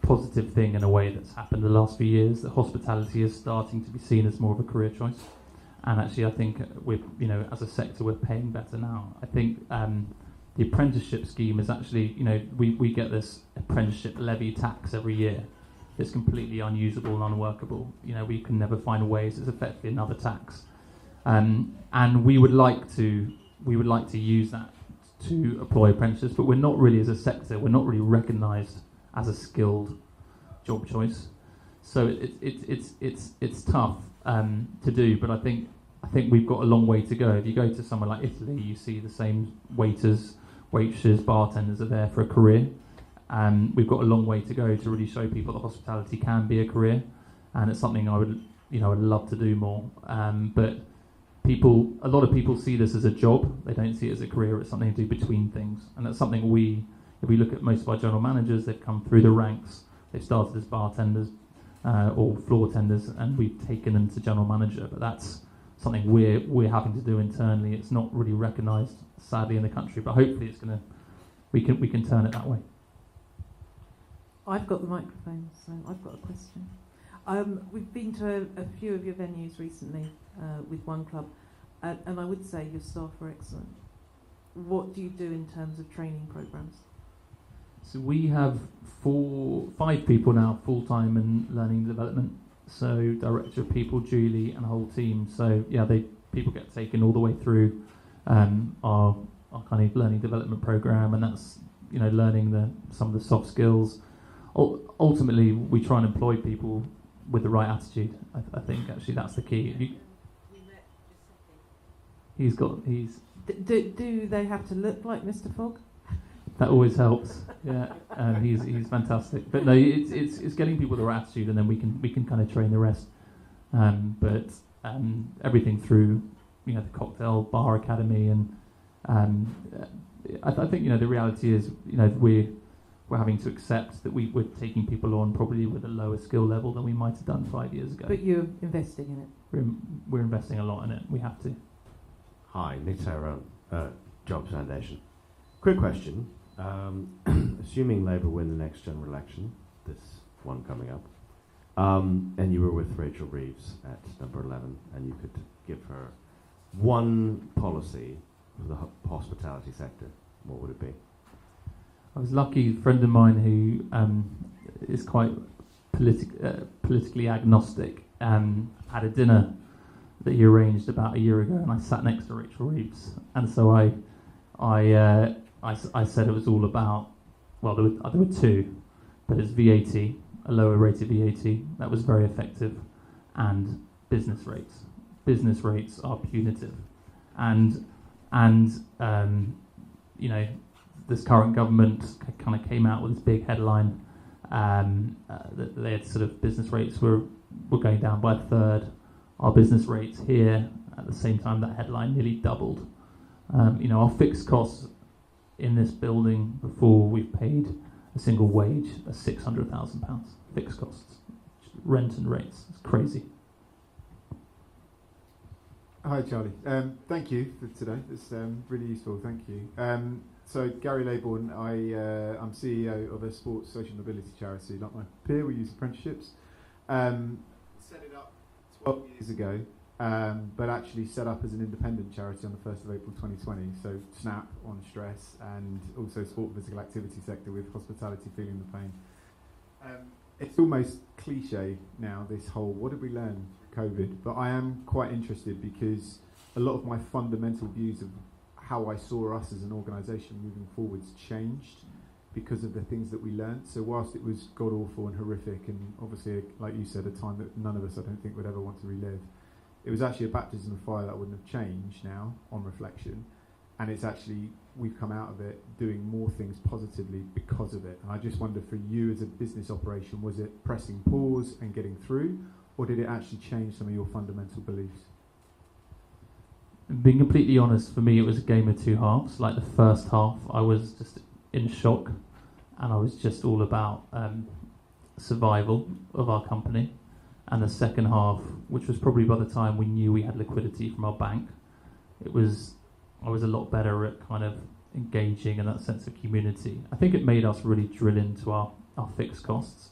positive thing in a way that's happened the last few years, that hospitality is starting to be seen as more of a career choice. And actually, I think as a sector, we're paying better now. I think the apprenticeship scheme is actually, we get this apprenticeship levy tax every year. It's completely unusable and unworkable. We can never find ways. It's effectively another tax, and we would like to use that to employ apprentices, but we're not really, as a sector, we're not really recognised as a skilled job choice. So it's tough to do, but I think we've got a long way to go. If you go to somewhere like Italy, you see the same waiters, waitresses, bartenders are there for a career. We've got a long way to go to really show people that hospitality can be a career, and it's something I would love to do more. But a lot of people see this as a job. They don't see it as a career. It's something to do between things, and that's something if we look at most of our general managers, they've come through the ranks. They've started as bartenders or floor tenders, and we've taken them to general manager. But that's something we're having to do internally. It's not really recognised, sadly, in the country. But hopefully, we can turn it that way. I've got the microphone, so I've got a question. We've been to a few of your venues recently with One Club, and I would say your staff are excellent. What do you do in terms of training programs? So we have 5 people now full-time in learning and development. So director of people, Julie, and a whole team. So yeah, people get taken all the way through our kind of learning development program, and that's learning some of the soft skills. Ultimately, we try and employ people with the right attitude. I think actually that's the key. Do they have to look like Mr. Fogg? That always helps. Yeah, he's fantastic. But no, it's getting people the right attitude, and then we can kind of train the rest. But everything through the cocktail bar academy, and I think the reality is we're having to accept that we're taking people on probably with a lower skill level than we might have done 5 years ago. But you're investing in it. We're investing a lot in it. We have to. Hi, Nick Taylor, Jobs Foundation. Quick question. Assuming Labour win the next general election, this one coming up, and you were with Rachel Reeves at number 11, and you could give her one policy for the hospitality sector, what would it be? I was lucky. A friend of mine who is quite politically agnostic had a dinner that he arranged about a year ago, and I sat next to Rachel Reeves, and so I said it was all about, well, there were 2, but it's VAT, a lower rate of VAT, that was very effective, and business rates. Business rates are punitive, and this current government kind of came out with this big headline that they had sort of business rates were going down by a third. Our business rates here at the same time that headline nearly doubled. Our fixed costs in this building before we've paid a single wage are £600,000 fixed costs, rent and rates. It's crazy. Hi Charlie, thank you for today. It's really useful. Thank you. So Gary Laybourne, I'm CEO of a sports social mobility charity. Like my peer, we use apprenticeships. Set it up 12 years ago, but actually set up as an independent charity on the 1st of April 2020. So SNAP on stress, and also sport and physical activity sector with hospitality feeling the pain. It's almost cliche now, this whole what did we learn through COVID, but I am quite interested because a lot of my fundamental views of how I saw us as an organisation moving forwards changed because of the things that we learnt. So whilst it was god awful and horrific, and obviously, like you said, a time that none of us, I don't think, would ever want to relive, it was actually a baptism of fire that wouldn't have changed now on reflection. And it's actually, we've come out of it doing more things positively because of it. And I just wonder, for you as a business operation, was it pressing pause and getting through, or did it actually change some of your fundamental beliefs? Being completely honest, for me it was a game of two halves. Like the first half I was just in shock, and I was just all about survival of our company. And the second half, which was probably by the time we knew we had liquidity from our bank, I was a lot better at kind of engaging in that sense of community. I think it made us really drill into our fixed costs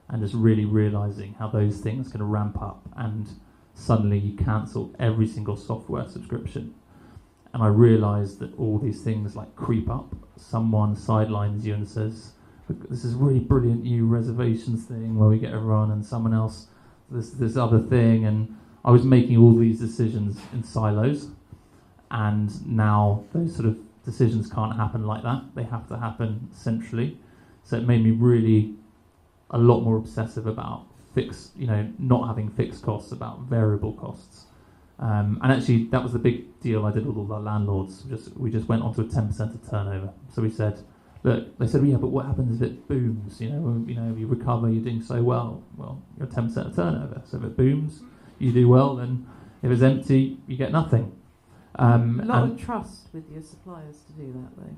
and just really realising how those things can ramp up, and suddenly you cancel every single software subscription. And I realised that all these things like creep up. Someone sidelines you and says, this is really brilliant new reservations thing where we get everyone, and someone else, this other thing. And I was making all these decisions in silos, and now those sort of decisions can't happen like that. They have to happen centrally. So it made me really a lot more obsessive about not having fixed costs, about variable costs. And actually, that was the big deal I did with all our landlords. We just went on to a 10% of turnover. So we said, look, they said, well, yeah, but what happens if it booms? If you recover, you're doing so well. Well, you're 10% of turnover. So if it booms, you do well. And if it's empty, you get nothing. A lot of trust with your suppliers to do that, though.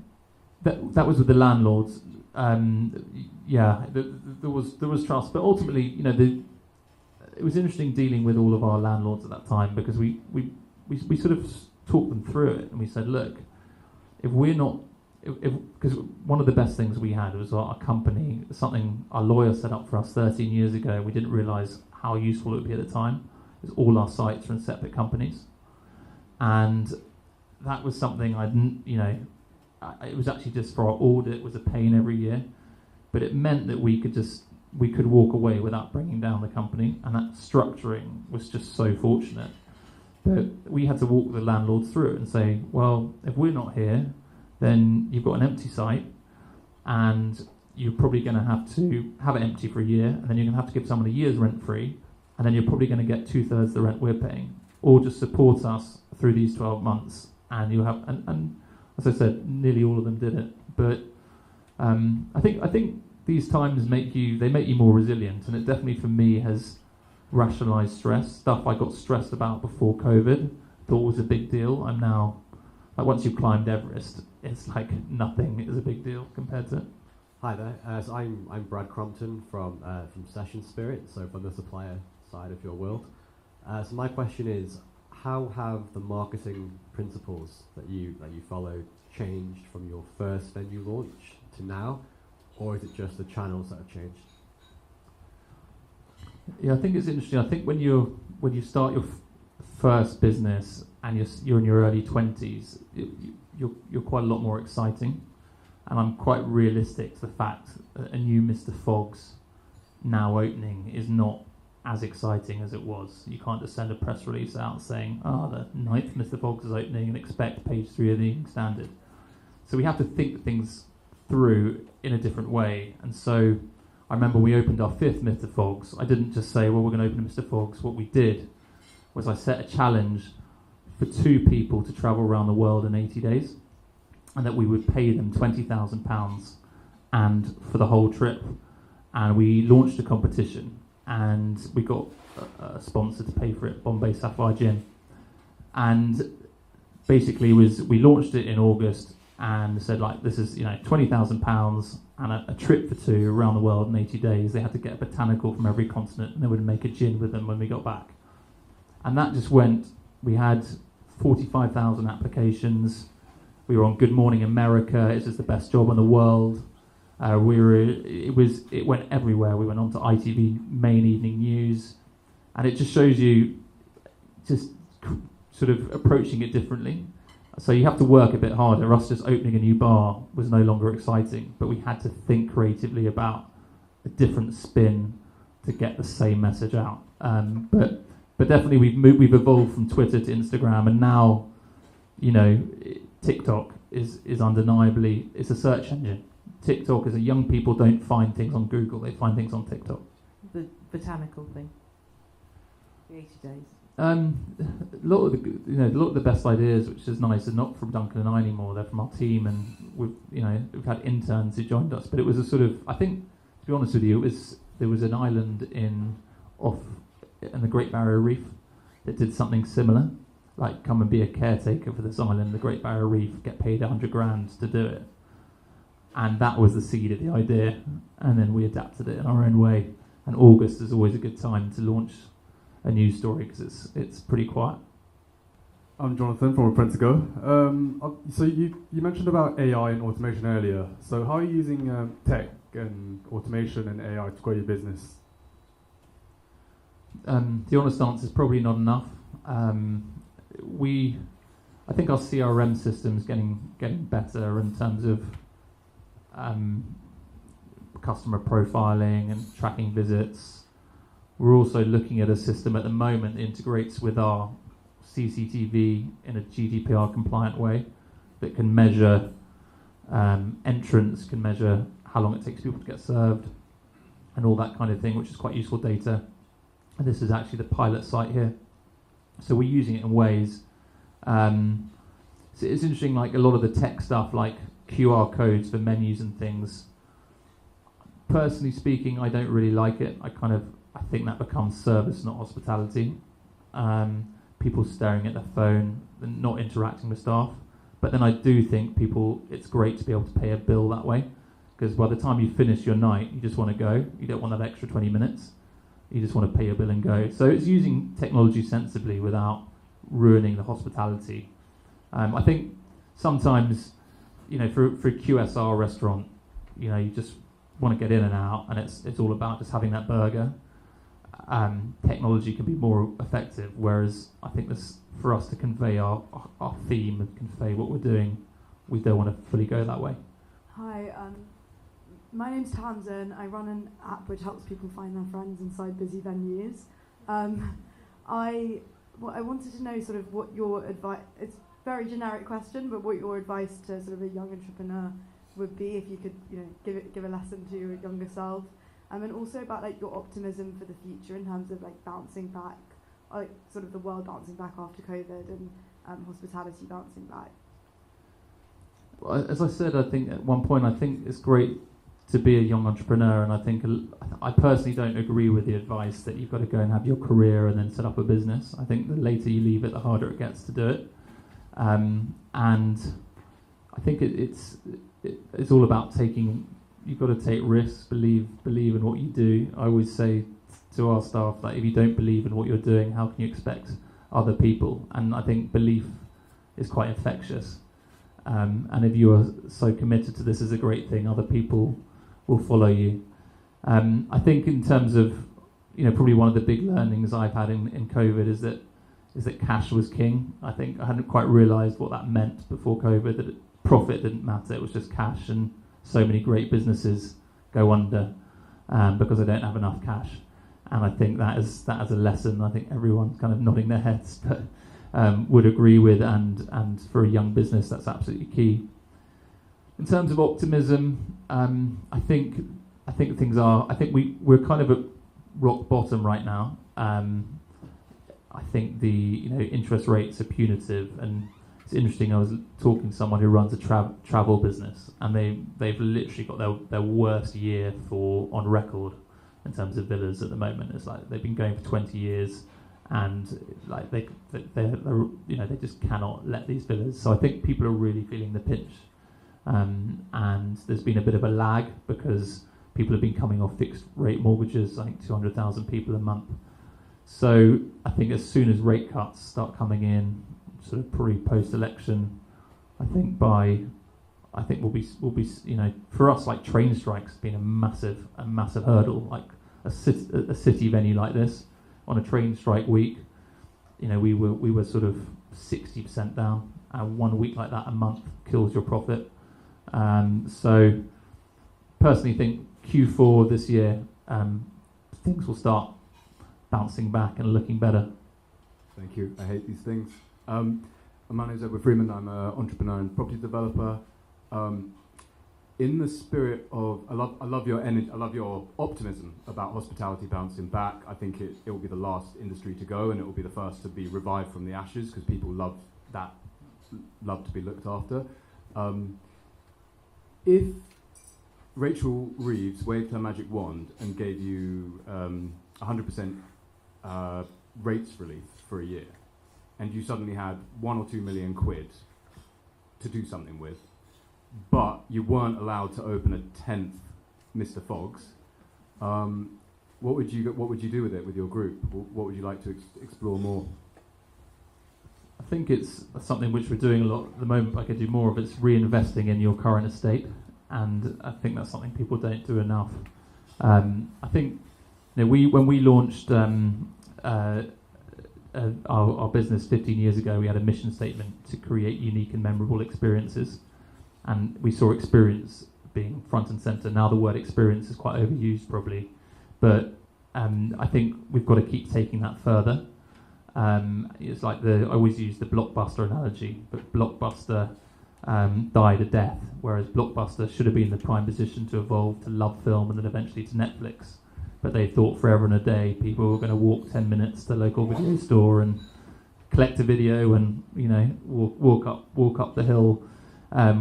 That was with the landlords. There was trust, but ultimately, it was interesting dealing with all of our landlords at that time, because we sort of talked them through it, and we said, look, because one of the best things we had was our company, something our lawyer set up for us 13 years ago. We didn't realise how useful it would be at the time. Is all our sites are in separate companies, and that was something it was actually just for our audit, it was a pain every year, but it meant that we could walk away without bringing down the company, and that structuring was just so fortunate. But we had to walk the landlords through it and say, well, if we're not here, then you've got an empty site, and you're probably going to have it empty for a year, and then you're going to have to give someone a year's rent free, and then you're probably going to get 2/3 the rent we're paying, or just support us through these 12 months, and you'll have and as I said, nearly all of them did it. But I think these times make you more resilient, and it definitely for me has rationalised stress. Stuff I got stressed about before COVID, thought was a big deal. I'm now, like, once you've climbed Everest, it's like nothing is a big deal compared to it. Hi there. So I'm Brad Crompton from Session Spirit, so from the supplier side of your world. So my question is, how have the marketing principles that you followed changed from your first venue launch to now, or is it just the channels that have changed? Yeah, I think it's interesting. I think when you start your first business and you're in your early 20s, you're quite a lot more exciting, and I'm quite realistic to the fact that a new Mr. Fogg's now opening is not as exciting as it was. You can't just send a press release out saying, the 9th Mr. Fogg's is opening and expect page 3 of the Evening Standard. So we have to think things through in a different way. And so I remember we opened our 5th Mr. Fogg's. I didn't just say, well, we're going to open a Mr. Fogg's. What we did was I set a challenge for 2 people to travel around the world in 80 days, and that we would pay them £20,000 and for the whole trip. And we launched a competition, and we got a sponsor to pay for it, Bombay Sapphire Gin. And basically we launched it in August and said, like, this is £20,000 and a trip for 2 around the world in 80 days. They had to get a botanical from every continent, and they would make a gin with them when we got back. And that just went, we had 45,000 applications. We were on Good Morning America. It's just the best job in the world. It went everywhere. We went on to ITV main evening news, and it just shows you just sort of approaching it differently. So you have to work a bit harder. Us just opening a new bar was no longer exciting, but we had to think creatively about a different spin to get the same message out. But definitely we've evolved from Twitter to Instagram, and now, TikTok is undeniably, it's a search engine. TikTok is young people don't find things on Google, they find things on TikTok. The botanical thing. The 80 days. A lot of the best ideas, which is nice, are not from Duncan and I anymore. They're from our team, and we've had interns who joined us. But it was a sort of, I think, to be honest with you, there was an island in the Great Barrier Reef that did something similar, like come and be a caretaker for this island, the Great Barrier Reef, get paid 100 grand to do it, and that was the seed of the idea. And then we adapted it in our own way. And August is always a good time to launch a news story because it's pretty quiet. I'm Jonathan from Apprentico. So you mentioned about AI and automation earlier. So how are you using tech and automation and AI to grow your business? The honest answer is probably not enough. I think our CRM system is getting better in terms of customer profiling and tracking visits. We're also looking at a system at the moment that integrates with our CCTV in a GDPR compliant way that can measure entrance, can measure how long it takes people to get served, and all that kind of thing, which is quite useful data. And this is actually the pilot site here. So we're using it in ways. So it's interesting, like a lot of the tech stuff, like QR codes for menus and things. Personally speaking, I don't really like it. I think that becomes service, not hospitality. People staring at their phone and not interacting with staff. But then I do think it's great to be able to pay a bill that way, because by the time you finish your night, you just want to go. You don't want that extra 20 minutes. You just want to pay your bill and go. So it's using technology sensibly without ruining the hospitality. I think sometimes, for a QSR restaurant, you just want to get in and out, and it's all about just having that burger. Technology can be more effective, whereas I think this, for us to convey our theme and convey what we're doing, we don't want to fully go that way. Hi, my name's Tamsin. I run an app which helps people find their friends inside busy venues. I wanted to know sort of what your advice, it's a very generic question, but what your advice to sort of a young entrepreneur would be, if you could give a lesson to your younger self. And also about like your optimism for the future in terms of like bouncing back, like sort of the world bouncing back after COVID and hospitality bouncing back. Well, as I said, I think at one point, I think it's great to be a young entrepreneur, and I think I personally don't agree with the advice that you've got to go and have your career and then set up a business. I think the later you leave it, the harder it gets to do it. And I think it's all about taking. You've got to take risks, believe in what you do. I always say to our staff that if you don't believe in what you're doing, how can you expect other people? And I think belief is quite infectious. And if you are so committed to this as a great thing, other people will follow you. I think in terms of, probably one of the big learnings I've had in COVID is that cash was king. I think I hadn't quite realised what that meant before COVID, that profit didn't matter, it was just cash, and so many great businesses go under because they don't have enough cash. And I think that is a lesson I think everyone's kind of nodding their heads, but would agree with, and for a young business that's absolutely key. In terms of optimism, I think we're kind of at rock bottom right now. I think the interest rates are punitive, and it's interesting. I was talking to someone who runs a travel business, and they've literally got their worst year on record in terms of villas at the moment. It's like they've been going for 20 years, and like they just cannot let these villas. So I think people are really feeling the pinch, and there's been a bit of a lag because people have been coming off fixed rate mortgages. I think 200,000 people a month. So I think as soon as rate cuts start coming in, sort of post-election, I think we'll be for us, like, train strikes been a massive hurdle. Like a city venue like this on a train strike week, we were sort of 60% down, and 1 week like that a month kills your profit. So personally think Q4 this year, things will start bouncing back and looking better. Thank you. I hate these things. My name is Edward Freeman. I'm an entrepreneur and property developer. In the spirit of, I love your energy, I love your optimism about hospitality bouncing back. I think it will be the last industry to go, and it will be the first to be revived from the ashes, because people love to be looked after. If Rachel Reeves waved her magic wand and gave you 100% rates relief for a year, and you suddenly had 1 or 2 million quid to do something with, but you weren't allowed to open a 10th Mr. Fogg's, what would you do with it, with your group? What would you like to explore more? I think it's something which we're doing a lot at the moment. I could do more of. It's reinvesting in your current estate, and I think that's something people don't do enough. I think when we launched our business 15 years ago, we had a mission statement to create unique and memorable experiences, and we saw experience being front and centre. Now the word experience is quite overused probably, but I think we've got to keep taking that further. It's like I always use the Blockbuster analogy, but Blockbuster died a death, whereas Blockbuster should have been in the prime position to evolve to Love Film and then eventually to Netflix. But they thought forever and a day people were going to walk 10 minutes to the local video store and collect a video and walk up the hill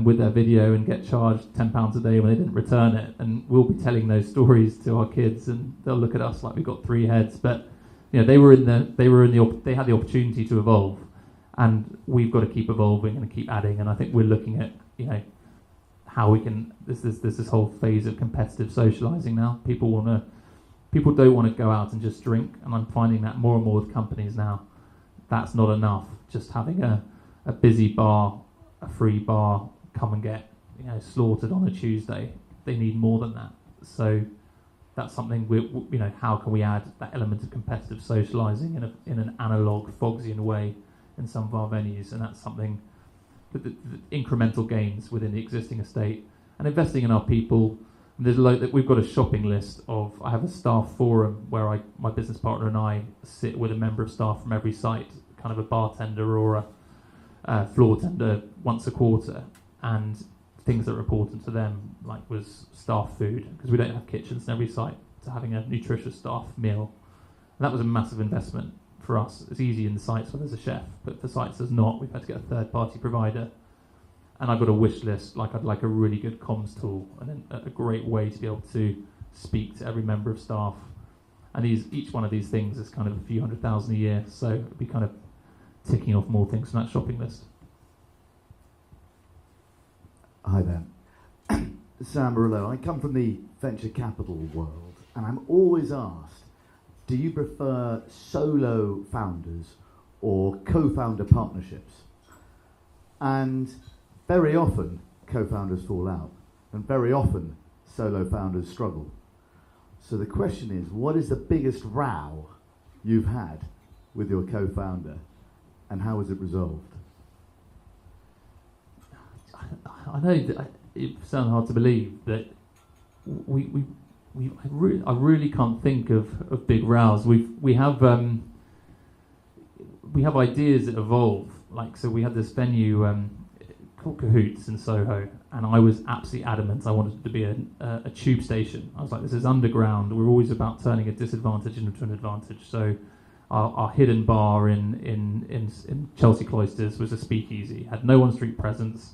with their video and get charged £10 a day when they didn't return it. And we'll be telling those stories to our kids, and they'll look at us like we've got three heads. But they had the opportunity to evolve, and we've got to keep evolving and keep adding. And I think we're looking at how we can. There's this whole phase of competitive socialising now. People don't want to go out and just drink, and I'm finding that more and more with companies now. That's not enough. Just having a busy bar, a free bar, come and get slaughtered on a Tuesday. They need more than that. So that's something how can we add that element of competitive socialising in an analogue, Foggsian way in some of our venues, and that's something that the incremental gains within the existing estate and investing in our people. There's we've got a shopping list of. I have a staff forum where my business partner and I sit with a member of staff from every site, kind of a bartender or a floor tender once a quarter, and things that are important to them, like was staff food, because we don't have kitchens in every site, to having a nutritious staff meal. And that was a massive investment for us. It's easy in the sites where there's a chef, but for sites there's not, we've had to get a third-party provider. And I've got a wish list, I'd like a really good comms tool and a great way to be able to speak to every member of staff. And each one of these things is kind of a few $100,000 a year, so it'd be kind of ticking off more things from that shopping list. Hi there. Sam Barillo. I come from the venture capital world, and I'm always asked, do you prefer solo founders or co-founder partnerships? And very often, co-founders fall out, and very often, solo founders struggle. So the question is, what is the biggest row you've had with your co-founder, and how was it resolved? I know that it sounds hard to believe that I really can't think of big rows. We have ideas that evolve. So we had this venue called Cahoots in Soho, and I was absolutely adamant I wanted it to be a tube station. I was like, this is underground. We're always about turning a disadvantage into an advantage. So our hidden bar in Chelsea Cloisters was a speakeasy. Had no on-street presence.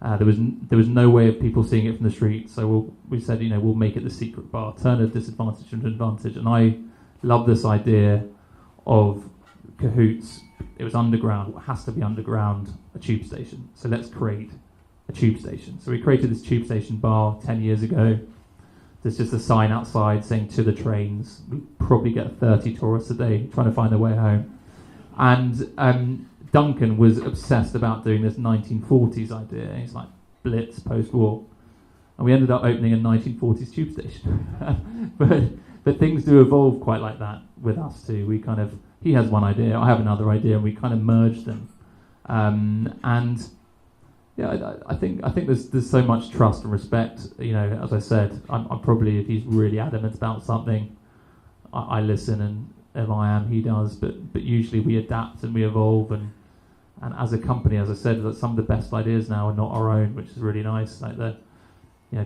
There was no way of people seeing it from the street. So we said, we'll make it the secret bar, turn a disadvantage into an advantage. And I love this idea of Cahoots. It was underground. It has to be underground, a tube station. So let's create a tube station. So we created this tube station bar 10 years ago. There's just a sign outside saying to the trains. We probably get 30 tourists a day trying to find their way home. And Duncan was obsessed about doing this 1940s idea. He's like Blitz post-war, and we ended up opening a 1940s tube station. but things do evolve quite like that with us too. We kind of, he has one idea, I have another idea, and we kind of merge them. And yeah, I think there's so much trust and respect. You know, as I said, I'm probably, if he's really adamant about something, I listen, and if I am, he does. But usually we adapt and we evolve, and as a company, as I said, that some of the best ideas now are not our own, which is really nice. Like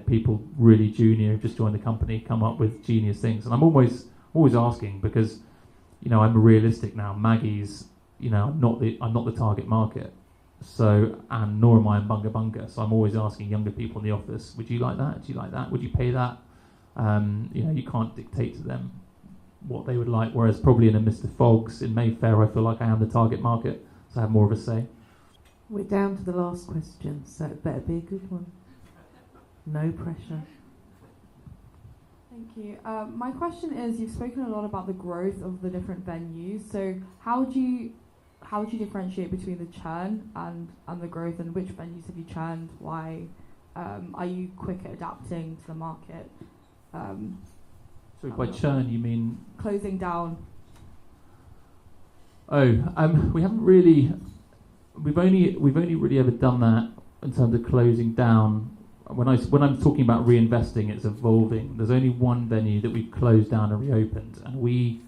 people really junior who've just joined the company come up with genius things, and I'm always asking, because I'm realistic now. Maggie's, I'm not the target market. So, and nor am I in Bunga Bunga. So I'm always asking younger people in the office, would you like that? Do you like that? Would you pay that? You can't dictate to them what they would like. Whereas probably in a Mr. Fogg's in Mayfair, I feel like I am the target market, so I have more of a say. We're down to the last question, so it better be a good one. No pressure. Thank you. My question is, you've spoken a lot about the growth of the different venues. So how would you differentiate between the churn and the growth, and which venues have you churned? Why? Are you quick at adapting to the market? So by churn, you mean closing down? We haven't really. We've only really ever done that in terms of closing down. When I'm talking about reinvesting, it's evolving. There's only one venue that we've closed down and reopened, and we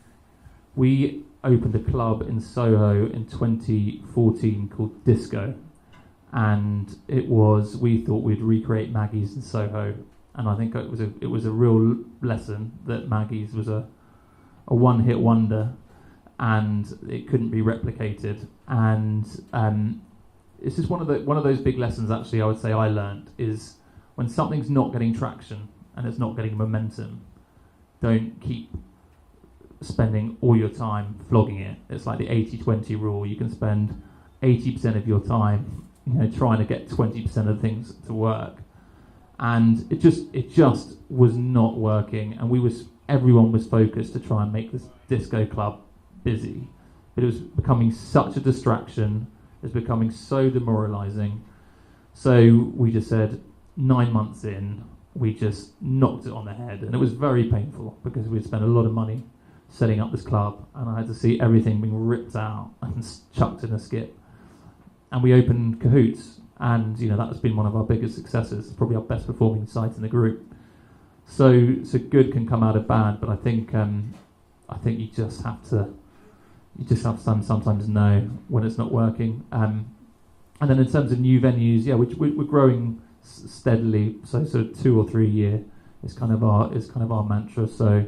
opened a club in Soho in 2014 called Disco, and we thought we'd recreate Maggie's in Soho, and I think it was a real lesson that Maggie's was a one-hit wonder, and it couldn't be replicated. And it's just one of those big lessons, actually, I would say I learned, is when something's not getting traction and it's not getting momentum, don't keep spending all your time flogging it. It's like the 80-20 rule. You can spend 80% of your time, trying to get 20% of things to work, and it just was not working. And everyone was focused to try and make this disco club busy, but it was becoming such a distraction. It was becoming so demoralising. So we just said, 9 months in, we just knocked it on the head, and it was very painful because we'd spent a lot of money setting up this club, and I had to see everything being ripped out and chucked in a skip. And we opened Cahoots, and that has been one of our biggest successes, probably our best performing site in the group. So good can come out of bad, but I think you just have to sometimes know when it's not working. And then in terms of new venues, we're growing steadily. So 2 or 3 a year is kind of our mantra. So.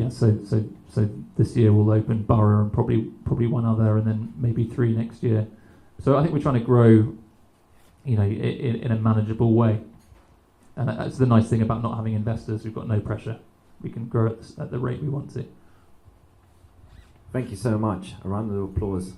So this year we'll open Borough and probably one other, and then maybe 3 next year. So I think we're trying to grow, in a manageable way. And that's the nice thing about not having investors. We've got no pressure. We can grow at the rate we want to. Thank you so much. A round of applause.